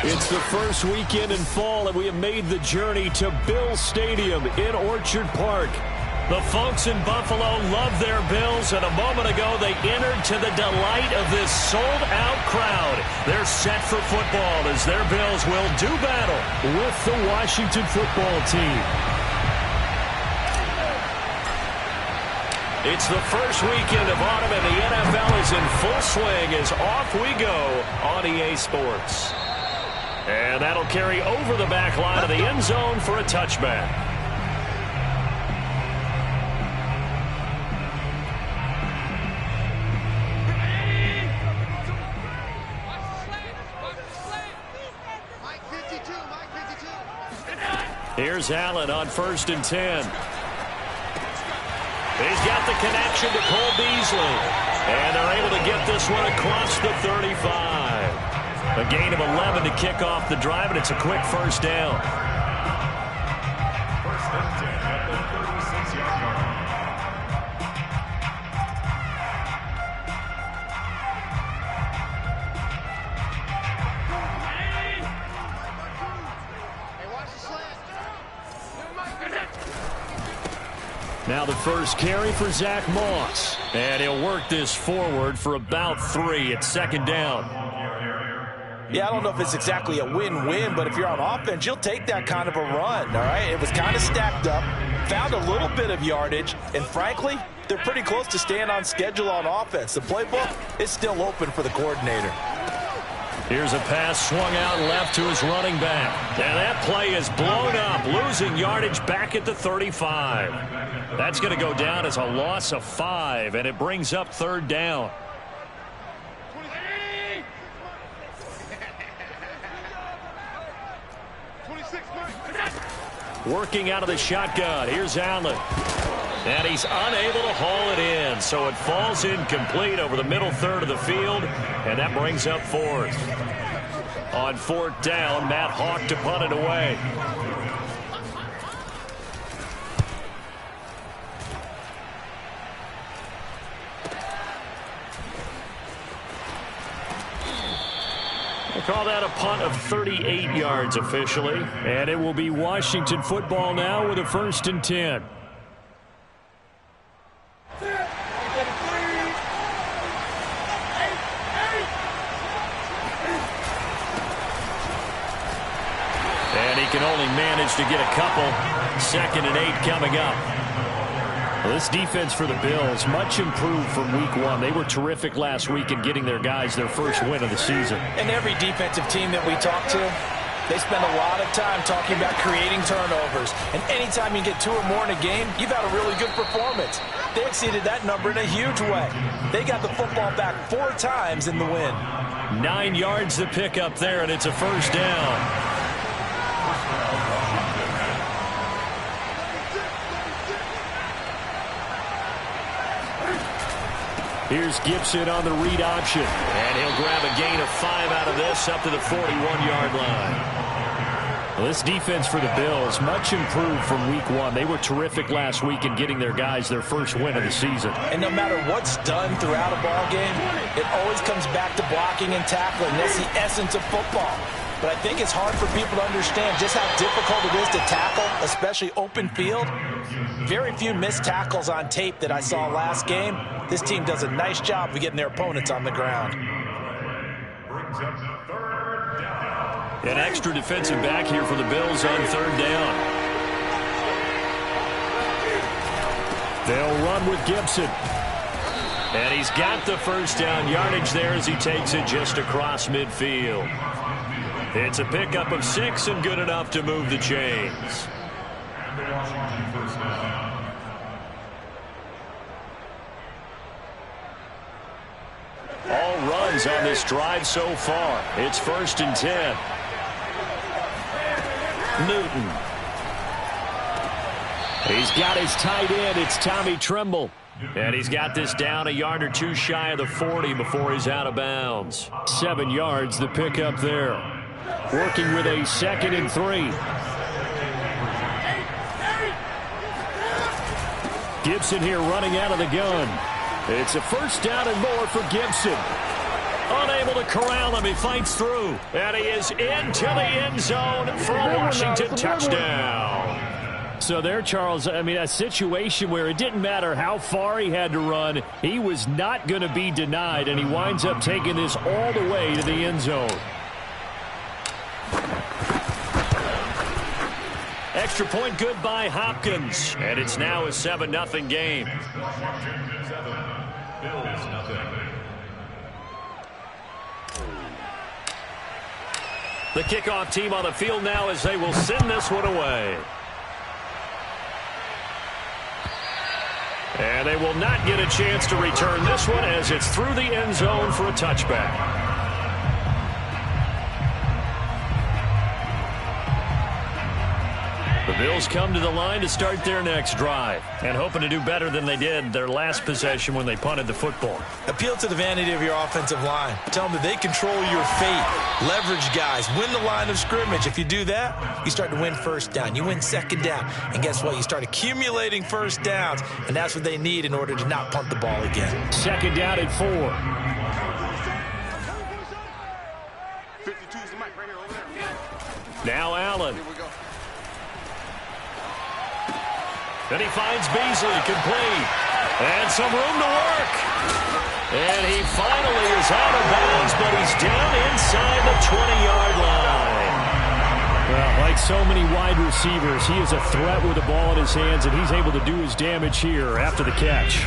It's the first weekend in fall, and we have made the journey to Bills Stadium in Orchard Park. The folks in Buffalo love their Bills, and a moment ago they entered to the delight of this sold-out crowd. They're set for football as their Bills will do battle with the Washington football team. It's the first weekend of autumn, and the NFL is in full swing as off we go on EA Sports. And that'll carry over the back line of the end zone for a touchback. Here's Allen on 1st and 10. He's got the connection to Cole Beasley. And they're able to get this one across the 35. A gain of 11 to kick off the drive, and it's a quick first down. First and 10 at the 36-yard line. Now the first carry for Zach Moss. And he'll work this forward for about 3 at 2nd down. Yeah, I don't know if it's exactly a win-win, but if you're on offense, you'll take that kind of a run, all right? It was kind of stacked up, found a little bit of yardage, and frankly, they're pretty close to staying on schedule on offense. The playbook is still open for the coordinator. Here's a pass swung out left to his running back. And that play is blown up, losing yardage back at the 35. That's going to go down as a loss of 5, and it brings up 3rd down. Working out of the shotgun. Here's Allen. And he's unable to haul it in. So it falls incomplete over the middle third of the field. And that brings up 4th. On 4th down, Matt Hawk to punt it away. We'll call that a punt of 38 yards officially. And it will be Washington football now with a 1st and 10. And he can only manage to get a couple. 2nd and 8 coming up. Well, this defense for the Bills, much improved from week 1. They were terrific last week in getting their guys their first win of the season. And every defensive team that we talk to, they spend a lot of time talking about creating turnovers. And anytime you get 2 or more in a game, you've had a really good performance. They exceeded that number in a huge way. They got the football back 4 times in the win. 9 yards to pick up there, and it's a 1st down. Here's Gibson on the read option. And he'll grab a gain of 5 out of this up to the 41-yard line. Well, this defense for the Bills, much improved from week 1. They were terrific last week in getting their guys their first win of the season. And no matter what's done throughout a ball game, it always comes back to blocking and tackling. That's the essence of football. But I think it's hard for people to understand just how difficult it is to tackle, especially open field. Very few missed tackles on tape that I saw last game. This team does a nice job of getting their opponents on the ground. An extra defensive back here for the Bills on 3rd down. They'll run with Gibson. And he's got the first down yardage there as he takes it just across midfield. It's a pickup of 6 and good enough to move the chains. All runs on this drive so far. It's 1st and 10. Newton. He's got his tight end. It's Tommy Tremble. And he's got this down a yard or 2 shy of the 40 before he's out of bounds. 7 yards the pickup there. Working with a 2nd and 3. Gibson here running out of the gun. It's a 1st down and more for Gibson. Unable able to corral him. He fights through. And he is into the end zone for a Washington touchdown. So there, Charles, I mean, a situation where it didn't matter how far he had to run. He was not going to be denied, and he winds up taking this all the way to the end zone. Extra point good by Hopkins. And it's now a 7-0 game. The kickoff team on the field now as they will send this one away. And they will not get a chance to return this one as it's through the end zone for a touchback. The Bills come to the line to start their next drive and hoping to do better than they did their last possession when they punted the football. Appeal to the vanity of your offensive line. Tell them that they control your fate. Leverage guys. Win the line of scrimmage. If you do that, you start to win first down. You win second down. And guess what? You start accumulating first downs. And that's what they need in order to not punt the ball again. Second down at 4. 52 is the mic right here over there. Now Allen. Then he finds Beasley, complete. And some room to work. And he finally is out of bounds, but he's down inside the 20-yard line. Well, like so many wide receivers, he is a threat with the ball in his hands, and he's able to do his damage here after the catch.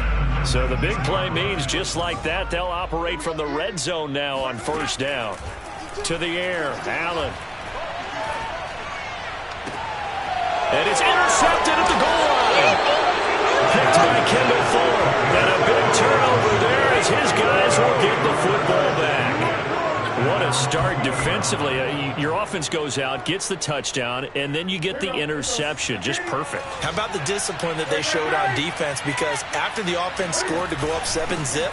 So the big play means just like that, they'll operate from the red zone now on first down. To the air, Allen. And it's intercepted at the goal line. Picked by Kendall Fuller. And a big turnover there as his guys will get the football back. What a start defensively. Your offense goes out, gets the touchdown, and then you get the interception. Just perfect. How about the discipline that they showed on defense? Because after the offense scored to go up 7-zip,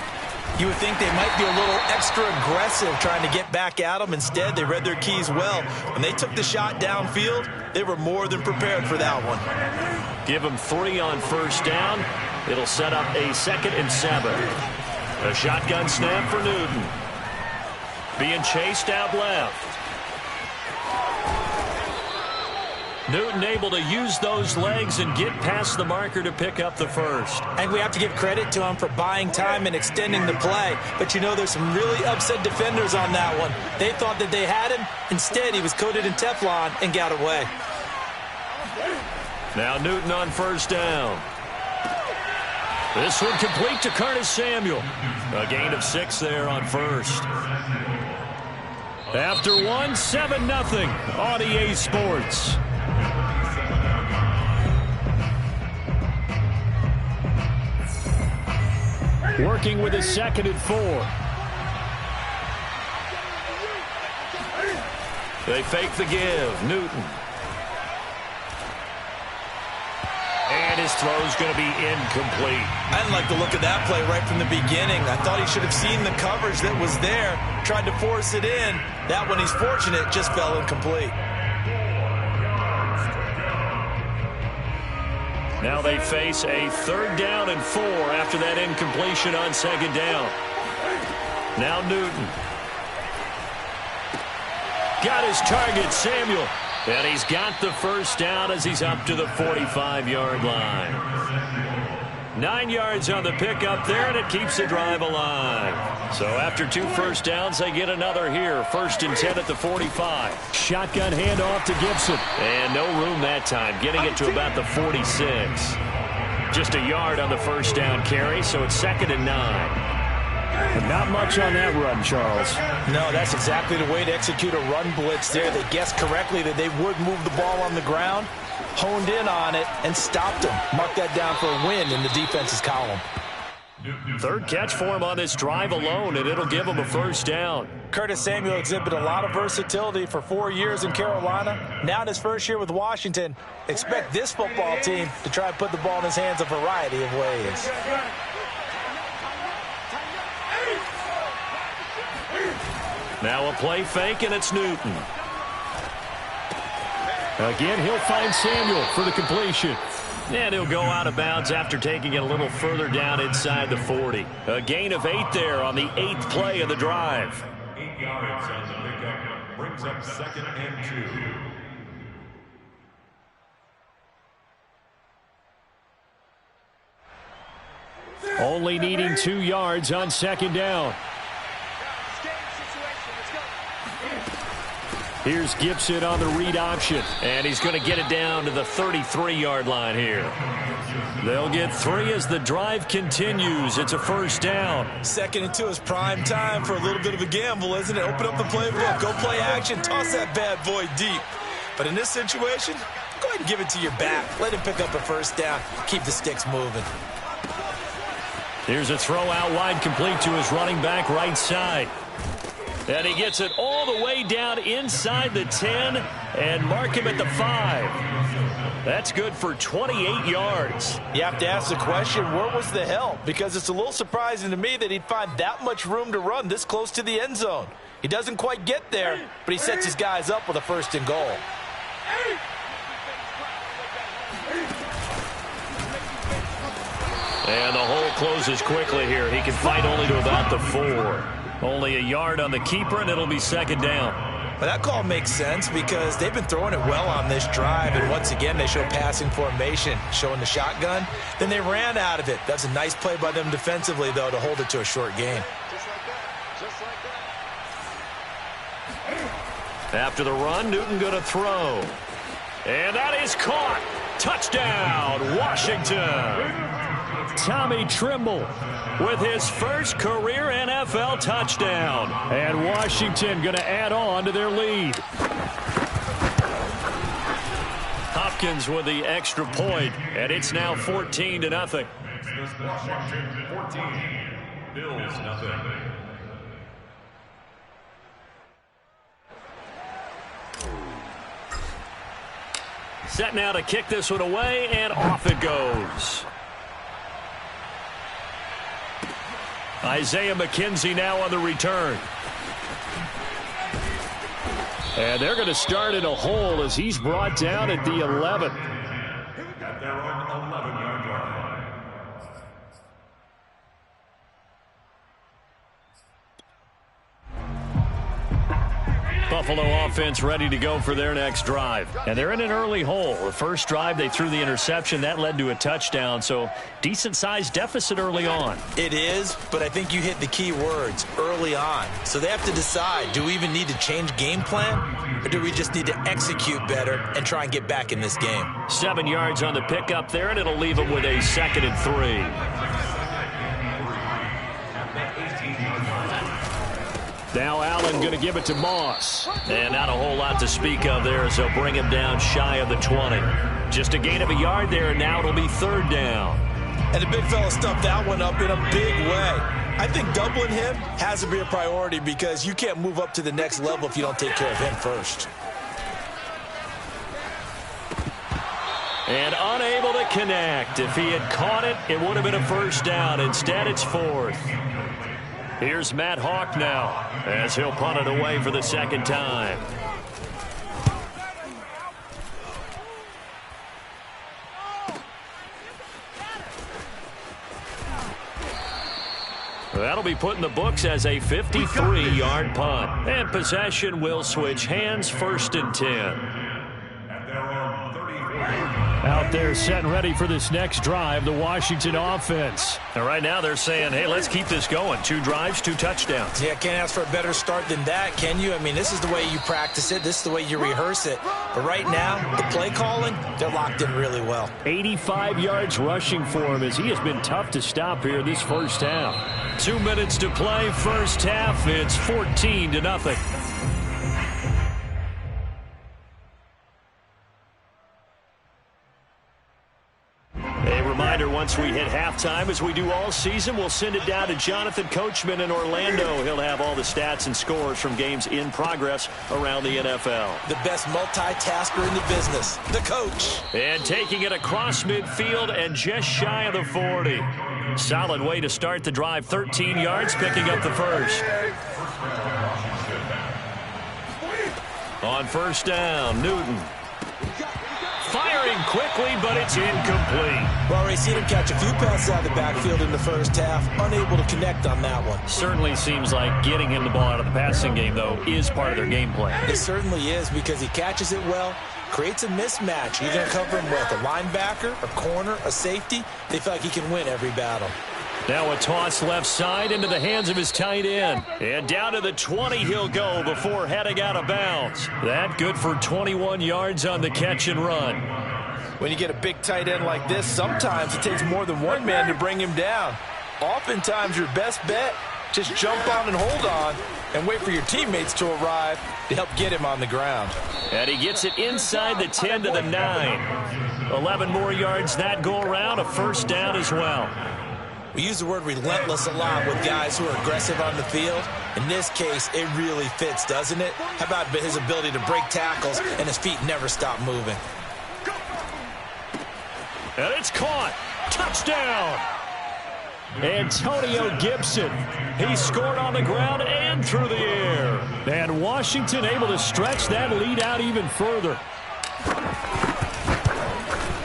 you would think they might be a little extra aggressive trying to get back at them. Instead, they read their keys well. When they took the shot downfield, they were more than prepared for that one. Give them 3 on first down. It'll set up a 2nd and 7. A shotgun snap for Newton. Being chased out left. Newton able to use those legs and get past the marker to pick up the first. And we have to give credit to him for buying time and extending the play. But you know, there's some really upset defenders on that one. They thought that they had him. Instead, he was coated in Teflon and got away. Now Newton on first down. This one complete to Curtis Samuel. A gain of 6 there on first. After 1, 7-0 on EA Sports. Working with a 2nd and 4. They fake the give. Newton. And his throw's going to be incomplete. I didn't like the look of that play right from the beginning. I thought he should have seen the coverage that was there, tried to force it in. That one, he's fortunate, just fell incomplete. Now they face a 3rd down and 4 after that incompletion on 2nd down. Now Newton. Got his target, Samuel. And he's got the first down as he's up to the 45-yard line. 9 yards on the pickup there, and it keeps the drive alive. So after 2 first downs, they get another here. 1st and 10 at the 45. Shotgun handoff to Gibson. And no room that time, getting it to about the 46. Just a yard on the first down carry, so it's 2nd and 9. Not much on that run, Charles. No, that's exactly the way to execute a run blitz there. They guessed correctly that they would move the ball on the ground, honed in on it, and stopped them. Mark that down for a win in the defense's column. 3rd catch for him on this drive alone, and it'll give him a first down. Curtis Samuel exhibited a lot of versatility for 4 years in Carolina. Now in his first year with Washington, expect this football team to try and put the ball in his hands a variety of ways. Now a play fake, and it's Newton. Again, he'll find Samuel for the completion. And he'll go out of bounds after taking it a little further down inside the 40. A gain of 8 there on the 8th play of the drive. yards on the pickup. Brings up 2nd and 2. Only needing 2 yards on 2nd down. Here's Gibson on the read option, and he's going to get it down to the 33-yard line here. They'll get 3 as the drive continues. It's a 1st down. 2nd and 2 is prime time for a little bit of a gamble, isn't it? Open up the playbook, go play action, toss that bad boy deep. But in this situation, go ahead and give it to your back. Let him pick up a 1st down. Keep the sticks moving. Here's a throw out wide, complete to his running back right side. And he gets it all the way down inside the 10 and mark him at the 5. That's good for 28 yards. You have to ask the question, where was the help? Because it's a little surprising to me that he'd find that much room to run this close to the end zone. He doesn't quite get there, but he sets his guys up with a 1st and goal. And the hole closes quickly here. He can fight only to about the 4. Only a yard on the keeper, and it'll be 2nd down. Well, that call makes sense because they've been throwing it well on this drive, and once again they show passing formation, showing the shotgun. Then they ran out of it. That's a nice play by them defensively, though, to hold it to a short gain. After the run, Newton going to throw. And that is caught. Touchdown, Washington. Tommy Trimble with his first career NFL touchdown. And Washington going to add on to their lead. Hopkins with the extra point, and it's now 14-0. Washington 14, Bills nothing. Set now to kick this one away, and off it goes. Isaiah McKenzie now on the return. And they're going to start in a hole as he's brought down at the 11. At their own 11-yard line. Buffalo offense ready to go for their next drive. And they're in an early hole. The first drive, they threw the interception. That led to a touchdown. So decent-sized deficit early on. It is, but I think you hit the key words, early on. So they have to decide, do we even need to change game plan? Or do we just need to execute better and try and get back in this game? 7 yards on the pickup there, and it'll leave them with a 2nd and 3. Now Allen going to give it to Moss. And not a whole lot to speak of there as they'll bring him down shy of the 20. Just a gain of a yard there, and now it'll be 3rd down. And the big fella stuffed that one up in a big way. I think doubling him has to be a priority because you can't move up to the next level if you don't take care of him first. And unable to connect. If he had caught it, it would have been a 1st down. Instead, it's 4th. Here's Matt Hawk now as he'll punt it away for the 2nd time. That'll be put in the books as a 53-yard punt. And possession will switch hands, 1st and 10. Out there set and ready for this next drive, the Washington offense. And right now they're saying, hey, let's keep this going. 2 drives, 2 touchdowns. Yeah, can't ask for a better start than that, can you? I mean, this is the way you practice it. This is the way you rehearse it. But right now, the play calling, they're locked in really well. 85 yards rushing for him as he has been tough to stop here this 1st half. 2 minutes to play, 1st half. It's 14-0. Once we hit halftime, as we do all season, we'll send it down to Jonathan Coachman in Orlando. He'll have all the stats and scores from games in progress around the NFL. The best multitasker in the business, the coach. And taking it across midfield and just shy of the 40. Solid way to start the drive. 13 yards, picking up the 1st. On 1st down, Newton. firing quickly, but it's incomplete. Well, we've seen him catch a few passes out of the backfield in the first half, unable to connect on that one. Certainly seems like getting him the ball out of the passing game, though, is part of their game plan. It certainly is, because he catches it well, creates a mismatch. You're going to cover him with a linebacker, a corner, a safety. They feel like he can win every battle. Now a toss left side into the hands of his tight end. And down to the 20 he'll go before heading out of bounds. That good for 21 yards on the catch and run. When you get a big tight end like this, sometimes it takes more than one man to bring him down. Oftentimes your best bet, just jump on and hold on and wait for your teammates to arrive to help get him on the ground. And he gets it inside the 10 to the 9. 11 more yards that go around, a first down as well. We use the word relentless a lot with guys who are aggressive on the field. In this case, it really fits, doesn't it? How about his ability to break tackles and his feet never stop moving? And it's caught. Touchdown. Antonio Gibson. He scored on the ground and through the air. And Washington able to stretch that lead out even further.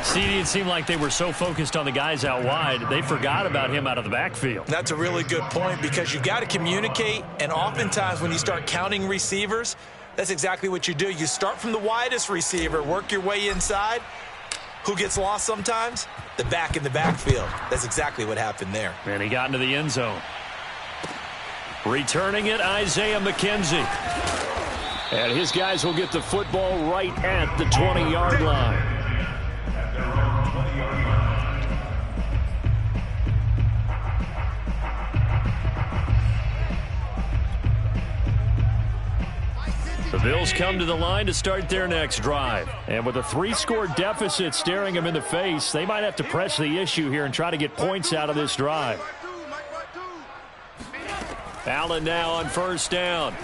See, it seemed like they were so focused on the guys out wide, they forgot about him out of the backfield. That's a really good point, because you've got to communicate, and oftentimes when you start counting receivers, that's exactly what you do. You start from the widest receiver, work your way inside. Who gets lost sometimes? The back in the backfield. That's exactly what happened there. And he got into the end zone. Returning it, Isaiah McKenzie. And his guys will get the football right at the 20-yard line. The Bills come to the line to start their next drive. And with a 3-score deficit staring them in the face, they might have to press the issue here and try to get points out of this drive. Allen now on first down.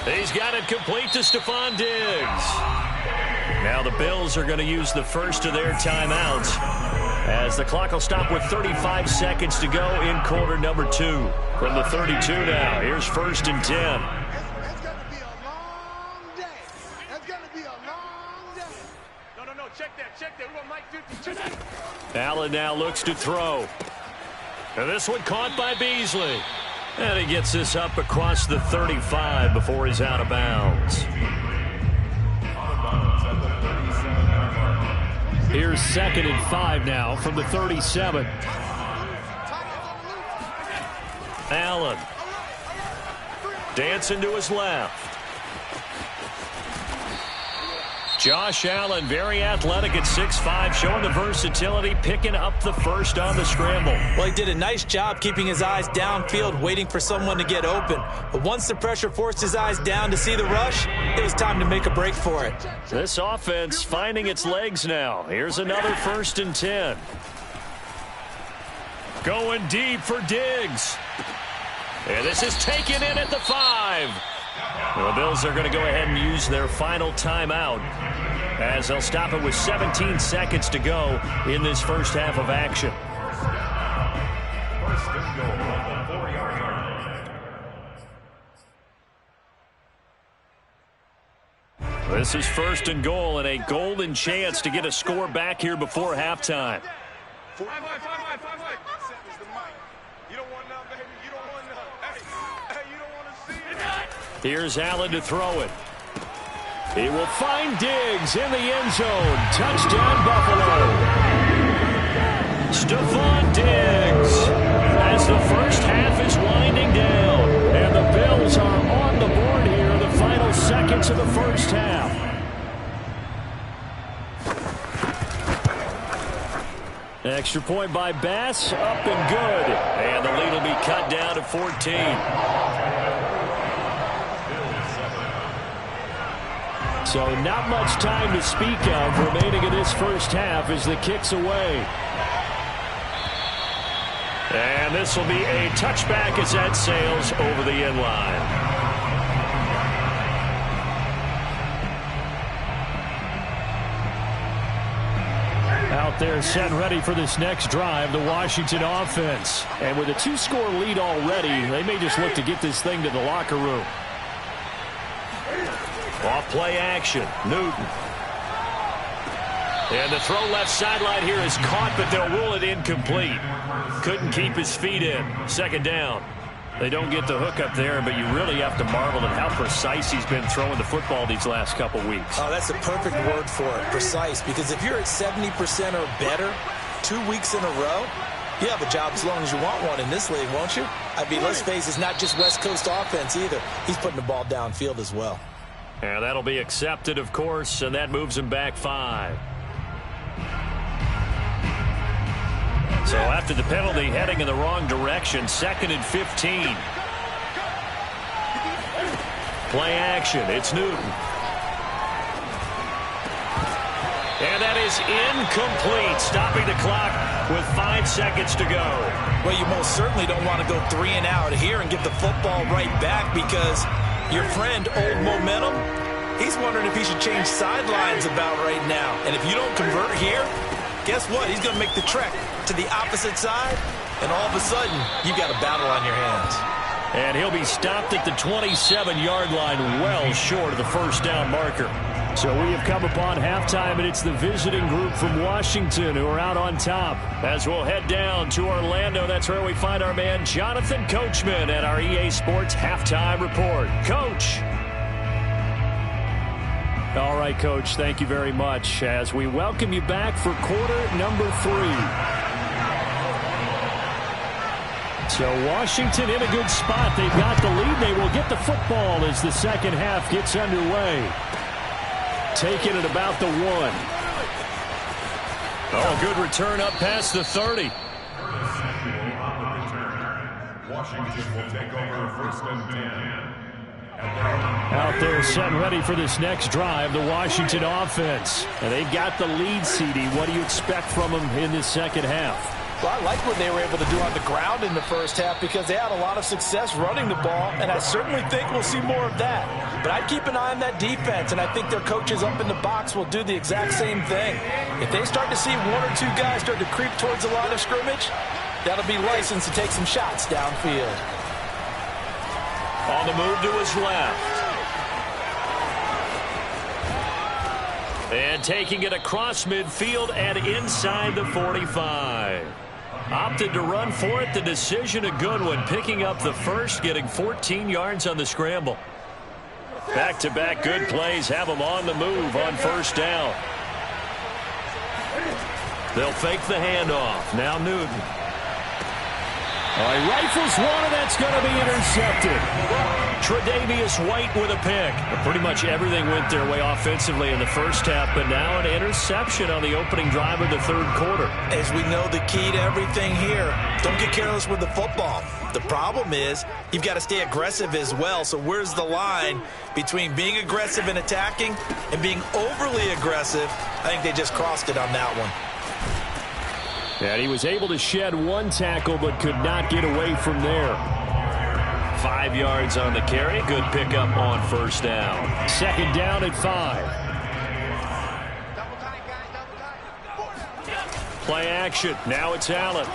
He's got it complete to Stephon Diggs. Now the Bills are going to use the first of their timeouts, as the clock will stop with 35 seconds to go in quarter number 2. From the 32 now, here's first and 10. It's going to be a long day. It's going to be a long day. No, check that. We want Mike 50. Check that. Allen now looks to throw. And this one caught by Beasley. And he gets this up across the 35 before he's out of bounds. Here's 2nd and 5 now from the 37. Allen dancing to his left. Josh Allen, very athletic at 6'5", showing the versatility, picking up the first on the scramble. Well, he did a nice job keeping his eyes downfield, waiting for someone to get open. But once the pressure forced his eyes down to see the rush, it was time to make a break for it. This offense finding its legs now. Here's another 1st and 10. Going deep for Diggs. And this is taken in at the 5. The Bills are going to go ahead and use their final timeout, as they'll stop it with 17 seconds to go in this first half of action. First and goal on the 4-yard line. This is first and goal, and a golden chance to get a score back here before halftime. Here's Allen to throw it. He will find Diggs in the end zone. Touchdown, Buffalo. Stephon Diggs, as the first half is winding down. And the Bills are on the board here in the final seconds of the first half. Extra point by Bass, up and good. And the lead will be cut down to 14. So not much time to speak of remaining in this first half as the kick's away. And this will be a touchback as that sails over the end line. Out there set and ready for this next drive, the Washington offense. And with a 2-score lead already, they may just look to get this thing to the locker room. Off play action. Newton. And the throw left sideline here is caught, but they'll rule it incomplete. Couldn't keep his feet in. Second down. They don't get the hook up there, but you really have to marvel at how precise he's been throwing the football these last couple weeks. Oh, that's a perfect word for it, precise, because if you're at 70% or better 2 weeks in a row, you have a job as long as you want one in this league, won't you? I mean, let's face it, it's not just West Coast offense either. He's putting the ball downfield as well. And that'll be accepted, of course, and that moves him back 5. So after the penalty, heading in the wrong direction, 2nd and 15. Play action. It's Newton. And that is incomplete, stopping the clock with 5 seconds to go. Well, you most certainly don't want to go 3 and out here and give the football right back, because your friend, Old Momentum, he's wondering if he should change sidelines about right now. And if you don't convert here, guess what? He's going to make the trek to the opposite side, and all of a sudden, you've got a battle on your hands. And he'll be stopped at the 27-yard line, well short of the first down marker. So we have come upon halftime, and it's the visiting group from Washington who are out on top. As we'll head down to Orlando, that's where we find our man Jonathan Coachman at our EA Sports Halftime Report. Coach. All right, Coach, thank you very much as we welcome you back for quarter number 3. So Washington in a good spot. They've got the lead. They will get the football as the second half gets underway. Taking it about the 1. Oh, good return up past the 30. Washington will take over 1st and 10. Out there set and ready for this next drive, the Washington offense. And they've got the lead, CD. What do you expect from them in this second half? Well, I like what they were able to do on the ground in the first half, because they had a lot of success running the ball, and I certainly think we'll see more of that. But I'd keep an eye on that defense, and I think their coaches up in the box will do the exact same thing. If they start to see 1 or 2 guys start to creep towards the line of scrimmage, that'll be licensed to take some shots downfield. On the move to his left. And taking it across midfield and inside the 45. Opted to run for it. The decision a good one. Picking up the first, getting 14 yards on the scramble. Back-to-back good plays have them on the move on first down. They'll fake the handoff. Now Newton. Rifles one, and that's going to be intercepted. Tre'Davious White with a pick. Pretty much everything went their way offensively in the first half, but now an interception on the opening drive of the third quarter. As we know, the key to everything here, don't get careless with the football. The problem is you've got to stay aggressive as well. So where's the line between being aggressive and attacking and being overly aggressive? I think they just crossed it on that one. And he was able to shed 1 tackle but could not get away from there. 5 yards on the carry. Good pickup on first down. Second down at 5. Play action. Now it's Allen.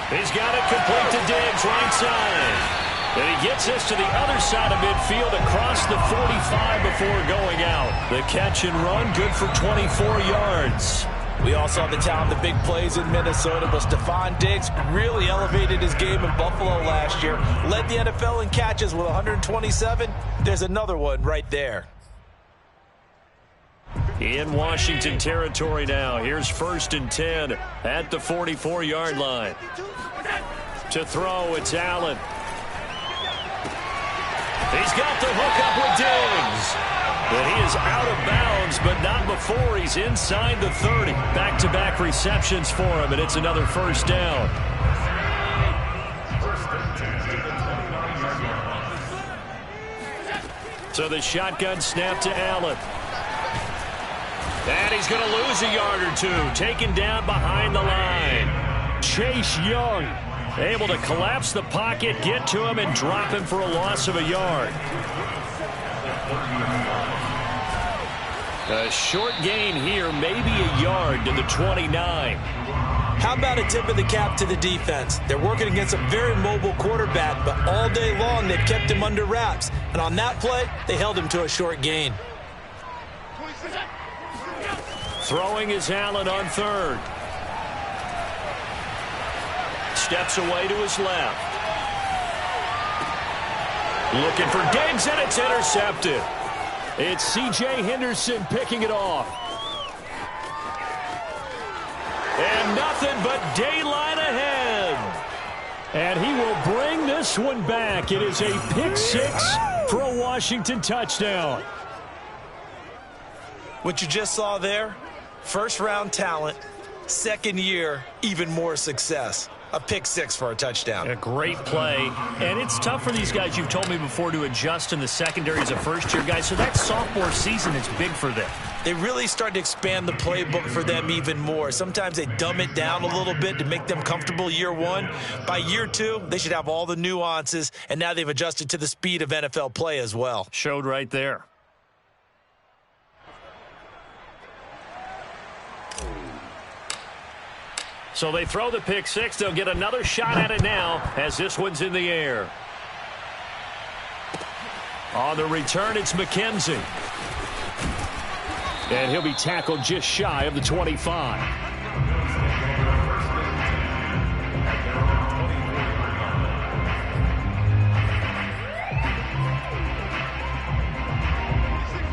He's got it complete to Diggs, right side. And he gets us to the other side of midfield across the 45 before going out. The catch and run, good for 24 yards. We also have the talent, the big plays in Minnesota, but Stephon Diggs really elevated his game in Buffalo last year. Led the NFL in catches with 127. There's another one right there. In Washington territory now. Here's 1st and 10 at the 44-yard line. To throw, it's Allen. He's got the hook up with Diggs. But he is out of bounds, but not before he's inside the 30. Back-to-back receptions for him, and it's another first down. So the shotgun snap to Allen. And he's going to lose a yard or 2. Taken down behind the line. Chase Young able to collapse the pocket, get to him, and drop him for a loss of a yard. A short gain here, maybe a yard to the 29. How about a tip of the cap to the defense? They're working against a very mobile quarterback, but all day long they've kept him under wraps. And on that play, they held him to a short gain. Throwing is Allen on third. Steps away to his left. Looking for Diggs, and it's intercepted. It's C.J. Henderson picking it off. And nothing but daylight ahead. And he will bring this one back. It is a pick six for a Washington touchdown. What you just saw there, first-round talent, second year, even more success. A pick six for a touchdown. A great play. And it's tough for these guys, you've told me before, to adjust in the secondary as a first-year guy. So that sophomore season is big for them. They really start to expand the playbook for them even more. Sometimes they dumb it down a little bit to make them comfortable year one. By year two, they should have all the nuances, and now they've adjusted to the speed of NFL play as well. Showed right there. So they throw the pick six. They'll get another shot at it now as this one's in the air. On the return, it's McKenzie. And he'll be tackled just shy of the 25.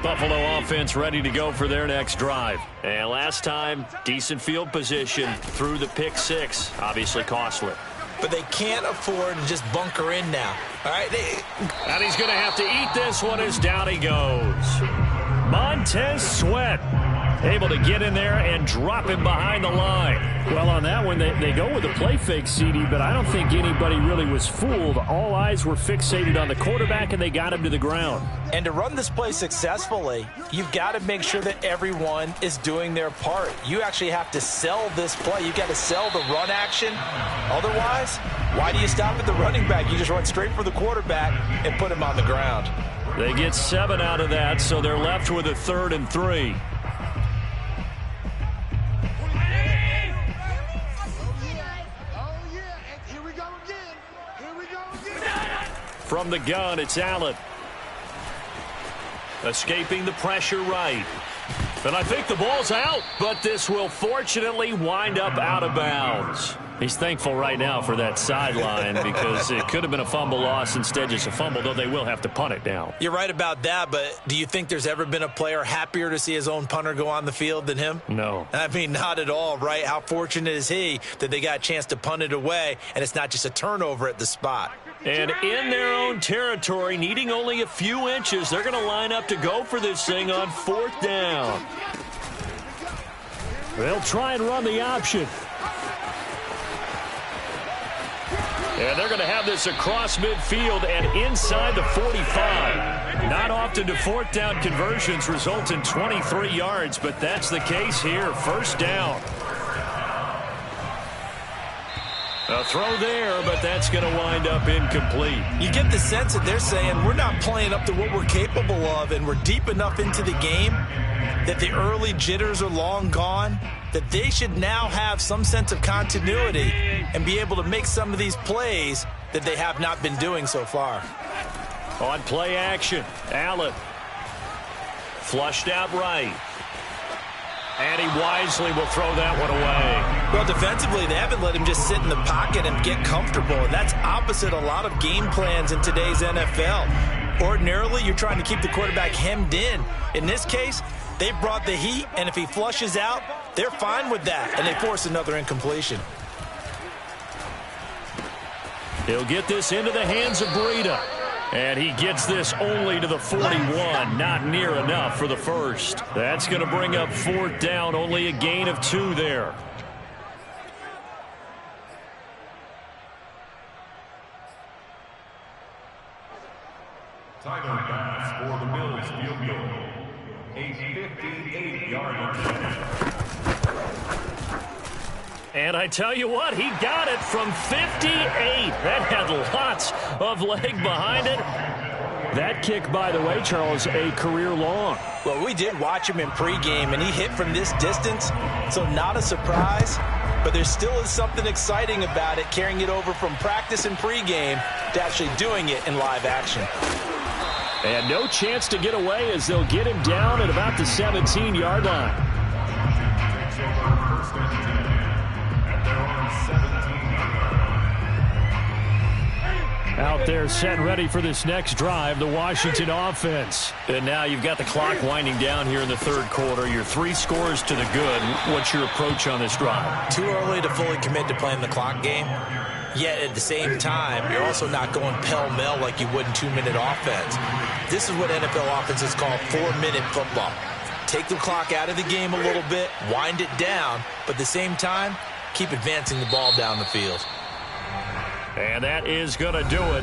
Buffalo offense ready to go for their next drive. And last time, decent field position through the pick six. Obviously costly. But they can't afford to just bunker in now. All right? And he's going to have to eat this one as down he goes. Montez Sweat able to get in there and drop him behind the line. Well, on that one, they go with a play fake, CD, but I don't think anybody really was fooled. All eyes were fixated on the quarterback, and they got him to the ground. And to run this play successfully, you've got to make sure that everyone is doing their part. You actually have to sell this play. You've got to sell the run action. Otherwise, why do you stop at the running back? You just run straight for the quarterback and put him on the ground. They get 7 out of that, so they're left with a 3rd and 3. From the gun, it's Allen. Escaping the pressure right. And I think the ball's out, but this will fortunately wind up out of bounds. He's thankful right now for that sideline because it could have been a fumble loss, instead just a fumble, though they will have to punt it down. You're right about that, but do you think there's ever been a player happier to see his own punter go on the field than him? No. I mean, not at all, right? How fortunate is he that they got a chance to punt it away, and it's not just a turnover at the spot. And in their own territory, needing only a few inches, they're going to line up to go for this thing on 4th down. They'll try and run the option. And they're going to have this across midfield and inside the 45. Not often do 4th down conversions result in 23 yards, but that's the case here. 1st down. A throw there, but that's going to wind up incomplete. You get the sense that they're saying we're not playing up to what we're capable of, and we're deep enough into the game that the early jitters are long gone, that they should now have some sense of continuity and be able to make some of these plays that they have not been doing so far. On play action, Allen. Flushed out right. And he wisely will throw that one away. Well, defensively, they haven't let him just sit in the pocket and get comfortable. And that's opposite a lot of game plans in today's NFL. Ordinarily, you're trying to keep the quarterback hemmed in. In this case, they brought the heat, and if he flushes out, they're fine with that, and they force another incompletion. He'll get this into the hands of Breida. And he gets this only to the 41. Not near enough for the first. That's going to bring up 4th down. Only a gain of 2 there. Tyler Bass for the Bills field goal. A 58-yard. And I tell you what, he got it from 58. That had lots of leg behind it. That kick, by the way, Charles, a career long. Well, we did watch him in pregame, and he hit from this distance, so not a surprise. But there still is something exciting about it, carrying it over from practice and pregame to actually doing it in live action. And no chance to get away as they'll get him down at about the 17-yard line. Out there set ready for this next drive, the Washington offense. And now you've got the clock winding down here in the third quarter. Your 3 scores to the good. What's your approach on this drive? Too early to fully commit to playing the clock game. Yet at the same time, you're also not going pell-mell like you would in 2-minute offense. This is what NFL offenses call 4-minute football. Take the clock out of the game a little bit, wind it down, but at the same time, keep advancing the ball down the field. And that is going to do it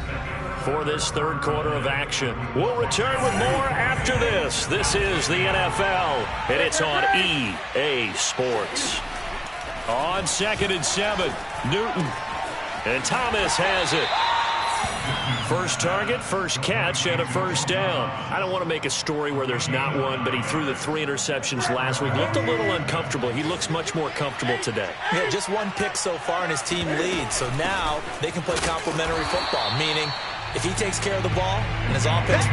for this third quarter of action. We'll return with more after this. This is the NFL, and it's on EA Sports. On 2nd and 7, Newton. And Thomas has it. First target, first catch, and a first down. I don't want to make a story where there's not one, but he threw the 3 interceptions last week. Looked a little uncomfortable. He looks much more comfortable today. Yeah, just 1 pick so far and his team leads. So now they can play complementary football, meaning if he takes care of the ball and his offense,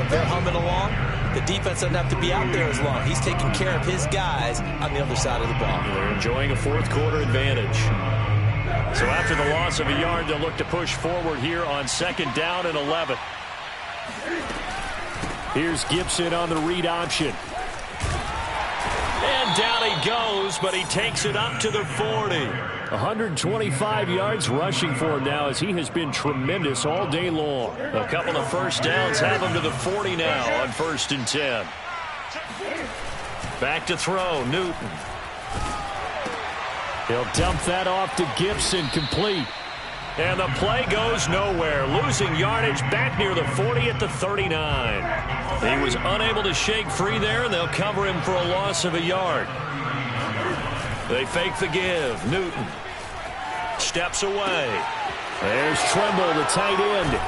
they're humming along, the defense doesn't have to be out there as long. He's taking care of his guys on the other side of the ball. They're enjoying a fourth quarter advantage. So after the loss of a yard, they'll look to push forward here on 2nd down and 11. Here's Gibson on the read option. And down he goes, but he takes it up to the 40. 125 yards rushing for him now as he has been tremendous all day long. A couple of first downs have him to the 40 now on 1st and 10. Back to throw, Newton. He'll dump that off to Gibson, complete. And the play goes nowhere. Losing yardage back near the 40 at the 39. He was unable to shake free there, and they'll cover him for a loss of a yard. They fake the give. Newton steps away. There's Trimble, the tight end.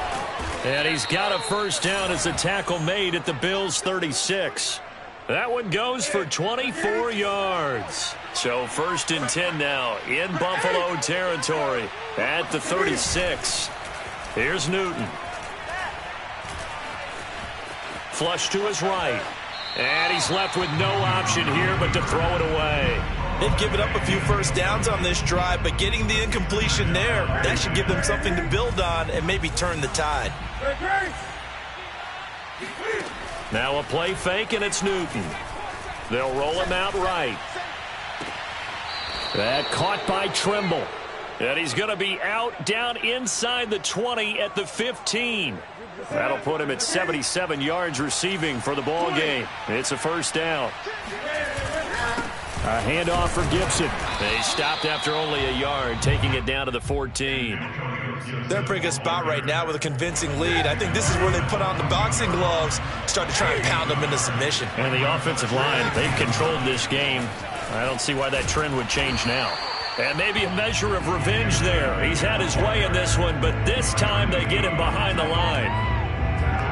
And he's got a first down as the tackle made at the Bills' 36. That one goes for 24 yards. So 1st and 10 now in Buffalo territory at the 36. Here's Newton. Flush to his right. And he's left with no option here but to throw it away. They've given up a few first downs on this drive, but getting the incompletion there, that should give them something to build on and maybe turn the tide. Now a play fake, and it's Newton. They'll roll him out right. That caught by Trimble. And he's going to be out down inside the 20 at the 15. That'll put him at 77 yards receiving for the ball game. It's a first down. A handoff for Gibson. They stopped after only a yard, taking it down to the 14. They're in a pretty good spot right now with a convincing lead. I think this is where they put on the boxing gloves, start to try and pound them into submission. And the offensive line, they've controlled this game. I don't see why that trend would change now. And maybe a measure of revenge there. He's had his way in this one, but this time they get him behind the line.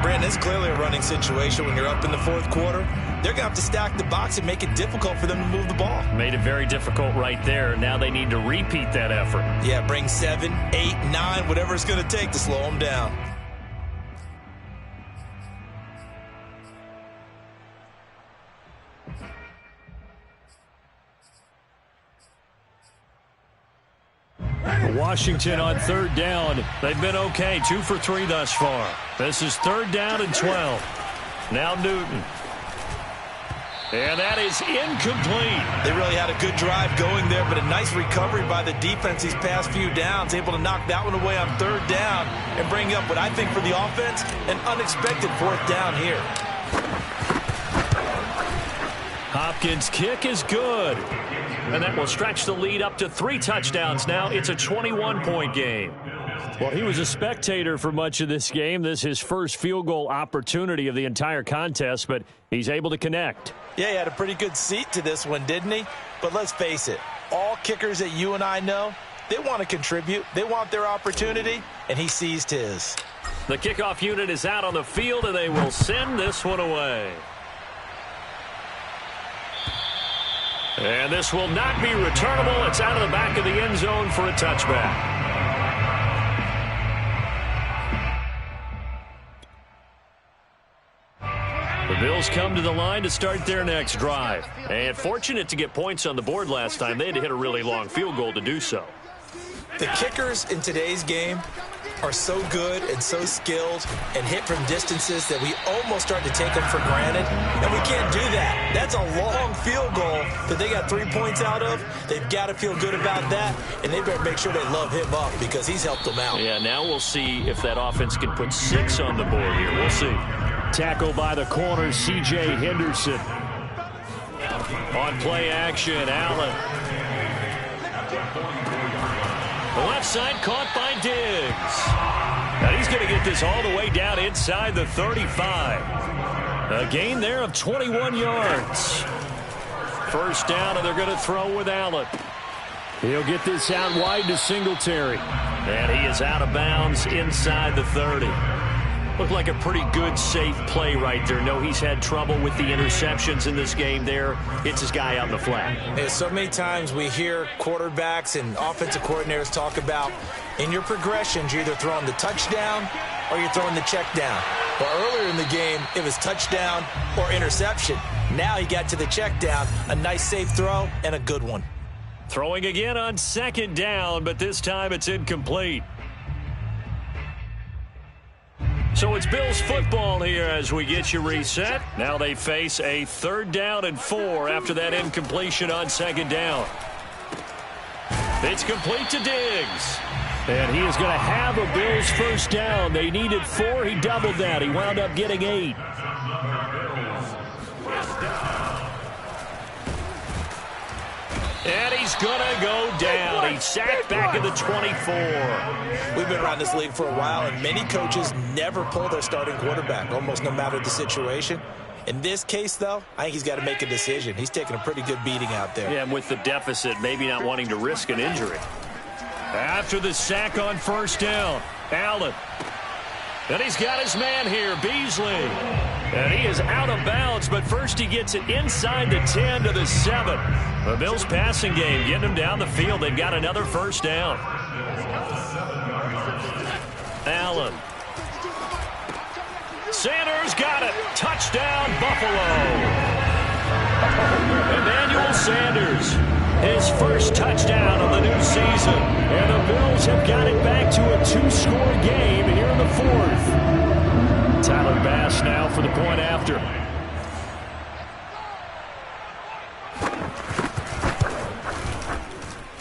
Brandon, it's clearly a running situation when you're up in the fourth quarter. They're going to have to stack the box and make it difficult for them to move the ball. Made it very difficult right there. Now they need to repeat that effort. Yeah, bring 7, 8, 9, whatever it's going to take to slow them down. Washington on 3rd down. They've been okay, 2 for 3 thus far. This is 3rd down and 12. Now Newton. And that is incomplete. They really had a good drive going there, but a nice recovery by the defense these past few downs, able to knock that one away on 3rd down and bring up what I think for the offense, an unexpected 4th down here. Hopkins' kick is good. And that will stretch the lead up to 3 touchdowns now. It's a 21-point game. Well, he was a spectator for much of this game. This is his first field goal opportunity of the entire contest, but he's able to connect. Yeah, he had a pretty good seat to this one, didn't he? But let's face it, all kickers that you and I know, They want to contribute. They want their opportunity, and he seized his. The kickoff unit is out on the field, and they will send this one away. And this will not be returnable. It's out of the back of the end zone for a touchback. The Bills come to the line to start their next drive. And fortunate to get points on the board last time. They had to hit a really long field goal to do so. The kickers in today's game are so good and so skilled and hit from distances that we almost start to take them for granted. And we can't do that. That's a long field goal that they got 3 points out of. They've got to feel good about that, and they better make sure they love him up because he's helped them out. Yeah, now we'll see if that offense can put 6 on the board here. We'll see. Tackle by the corner, C.J. Henderson. On play action, Allen. The left side caught by Diggs. Now he's going to get this all the way down inside the 35. A gain there of 21 yards. First down, and they're going to throw with Allen. He'll get this out wide to Singletary. And he is out of bounds inside the 30. Looked like a pretty good, safe play right there. No, he's had trouble with the interceptions in this game there. Hits his guy out in the flat. And so many times we hear quarterbacks and offensive coordinators talk about in your progressions, you're either throwing the touchdown or you're throwing the check down. Well, earlier in the game, it was touchdown or interception. Now he got to the check down, a nice safe throw, and a good one. Throwing again on second down, but this time it's incomplete. So it's Bills football here as we get you reset. Now they face a 3rd down and 4 after that incompletion on second down. It's complete to Diggs. And he is going to have a Bills first down. They needed 4. He doubled that. He wound up getting 8. And he's going to go down. He's sacked back at the 24. We've been around this league for a while, and many coaches never pull their starting quarterback, almost no matter the situation. In this case, though, I think he's got to make a decision. He's taking a pretty good beating out there. Yeah, and with the deficit, maybe not wanting to risk an injury. After the sack on first down, Allen. And he's got his man here, Beasley. And he is out of bounds, but first he gets it inside the 10 to the 7. The Bills passing game getting him down the field. They've got another first down. Allen. Sanders got it. Touchdown, Buffalo. Emmanuel Sanders, his first touchdown of the new season. And the Bills have got it back to a 2-score game here in the 4th. Tyler Bass now for the point after.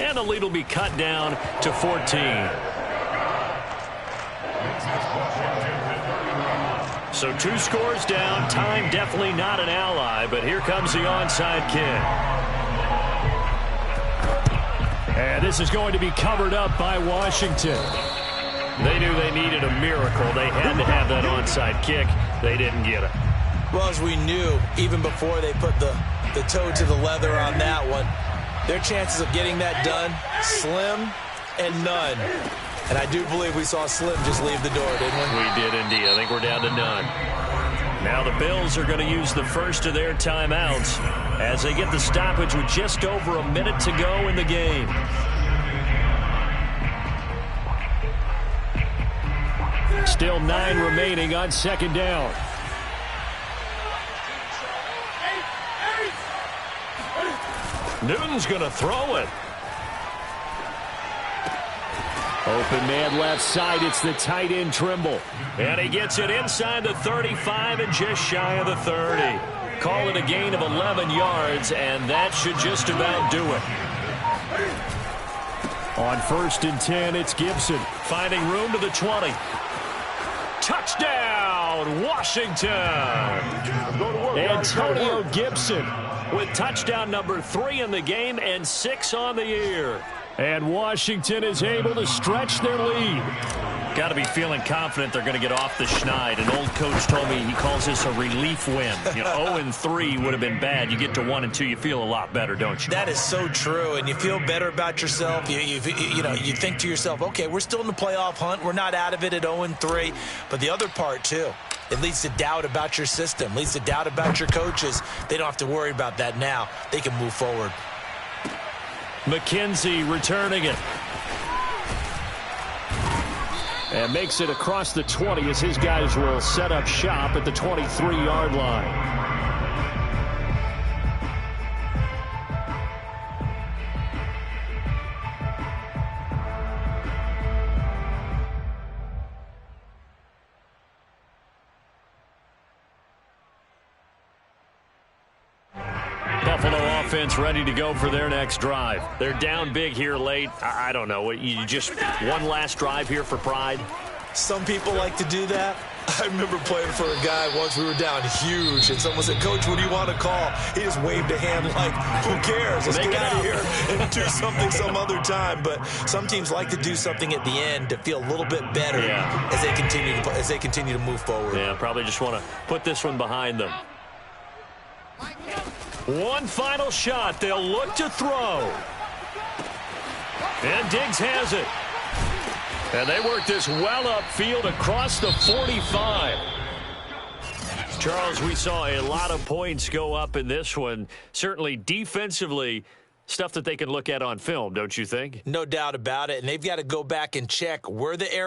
And the lead will be cut down to 14. So 2 scores down. Time definitely not an ally, but here comes the onside kick. And this is going to be covered up by Washington. They knew they needed a miracle. They had to have that onside kick. They didn't get it. Well, as we knew, even before they put the toe to the leather on that one, their chances of getting that done, slim and none. And I do believe we saw Slim just leave the door, didn't we? We did indeed. I think we're down to none. Now the Bills are going to use the first of their timeouts as they get the stoppage with just over a minute to go in the game. Still 9 remaining on second down. Newton's going to throw it. Open man left side. It's the tight end Trimble. And he gets it inside the 35 and just shy of the 30. Call it a gain of 11 yards, and that should just about do it. On 1st and 10, it's Gibson. Finding room to the 20. Touchdown, Washington. Antonio Gibson with touchdown number 3 in the game and 6 on the year. And Washington is able to stretch their lead. Got got to be feeling confident they're going to get off the schneid. An old coach told me he calls this a relief win. 0-3 would have been bad. You get to 1-2, you feel a lot better, don't you? That is so true, and you feel better about yourself. You think to yourself, okay, we're still in the playoff hunt. We're not out of it at 0-3. But the other part, too, it leads to doubt about your system, leads to doubt about your coaches. They don't have to worry about that now. They can move forward. McKenzie returning it. And makes it across the 20 as his guys will set up shop at the 23-yard line. Buffalo offense ready to go for their next drive. They're down big here late. I don't know. You just one last drive here for pride? Some people like to do that. I remember playing for a guy once. We were down huge, and someone said, Coach, what do you want to call? He just waved a hand like, who cares? Let's get out of here and do something some other time. But some teams like to do something at the end to feel a little bit better as they continue to move forward. Yeah, probably just want to put this one behind them. One final shot. They'll look to throw. And Diggs has it. And they work this well upfield across the 45. Charles, we saw a lot of points go up in this one. Certainly defensively, stuff that they can look at on film, don't you think? No doubt about it. And they've got to go back and check where the errors